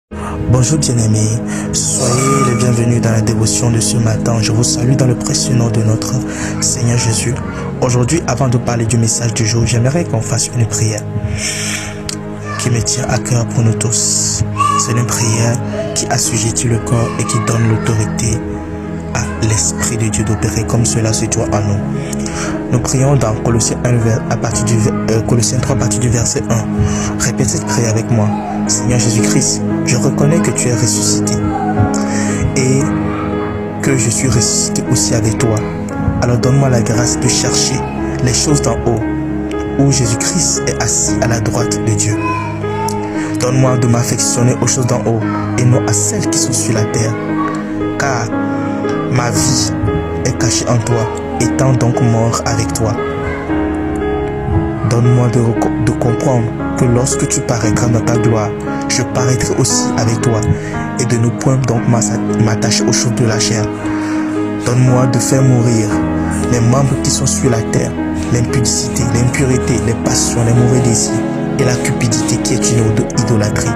Bonjour bien-aimés, soyez les bienvenus dans la dévotion de ce matin. Je vous salue dans le précieux nom de notre Seigneur Jésus. Aujourd'hui, avant de parler du message du jour, j'aimerais qu'on fasse une prière qui me tient à cœur pour nous tous. C'est une prière qui assujettit le corps et qui donne l'autorité à l'Esprit de Dieu d'opérer comme cela se doit en nous. Nous prions dans Colossiens 3 à partir du verset 1. Répète cette prière avec moi. Seigneur Jésus-Christ, je reconnais que tu es ressuscité et que je suis ressuscité aussi avec toi. Alors donne-moi la grâce de chercher les choses d'en haut, où Jésus-Christ est assis à la droite de Dieu. Donne-moi de m'affectionner aux choses d'en haut et non à celles qui sont sur la terre, car ma vie est cachée en toi, étant donc mort avec toi. Donne-moi de comprendre que lorsque tu paraîtras dans ta gloire, je paraîtrai aussi avec toi, et de ne point donc m'attacher aux choses de la chair. Donne-moi de faire mourir les membres qui sont sur la terre, l'impudicité, l'impureté, les passions, les mauvais désirs et la cupidité qui est une idolâtrie.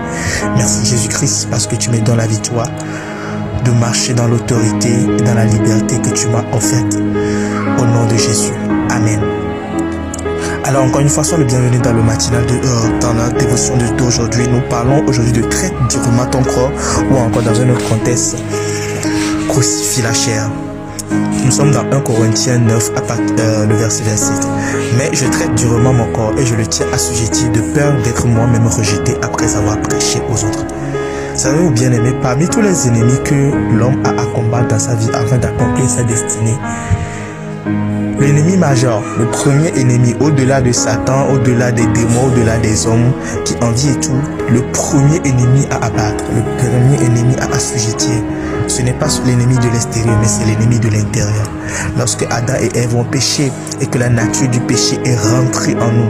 Merci Jésus-Christ parce que tu me donnes la victoire de marcher dans l'autorité et dans la liberté que tu m'as offerte. Au nom de Jésus. Amen. Alors encore une fois, sois le bienvenu dans le matinal dans la dévotion d'aujourd'hui. Nous parlons aujourd'hui de traite durement ton corps, ou encore dans un autre contexte, crucifie la chair. Nous sommes dans 1 Corinthiens 9 le verset 27. Mais je traite durement mon corps et je le tiens assujetti de peur d'être moi-même rejeté après avoir prêché aux autres. Savez-vous bien aimé, parmi tous les ennemis que l'homme a à combattre dans sa vie afin d'accomplir sa destinée, l'ennemi majeur, le premier ennemi, au-delà de Satan, au-delà des démons, au-delà des hommes qui envient et tout, le premier ennemi à abattre, le premier ennemi à assujettir, ce n'est pas l'ennemi de l'extérieur, mais c'est l'ennemi de l'intérieur. Lorsque Adam et Ève ont péché et que la nature du péché est rentrée en nous,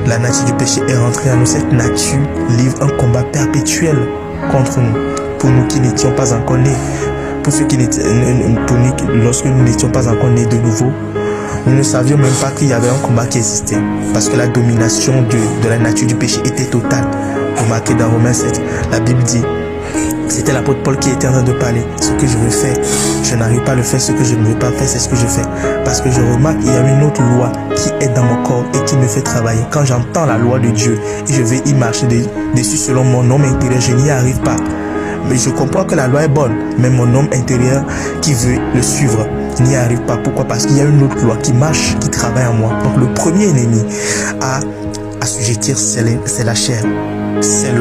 la nature du péché est rentrée en nous, cette nature livre un combat perpétuel contre nous, pour nous qui n'étions pas encore nés. Pour ceux qui n'étaient, lorsque nous n'étions pas encore nés de nouveau, nous ne savions même pas qu'il y avait un combat qui existait, parce que la domination de la nature du péché était totale. Remarquez dans Romains 7, la Bible dit, c'était l'apôtre Paul qui était en train de parler. Ce que je veux faire, je n'arrive pas à le faire. Ce que je ne veux pas faire, c'est ce que je fais. Parce que je remarque qu'il y a une autre loi qui est dans mon corps et qui me fait travailler. Quand j'entends la loi de Dieu et je vais y marcher dessus selon mon homme intérieur, je n'y arrive pas. Mais je comprends que la loi est bonne, mais mon homme intérieur qui veut le suivre n'y arrive pas. Pourquoi? Parce qu'il y a une autre loi qui marche, qui travaille en moi. Donc le premier ennemi à assujettir, c'est la chair. C'est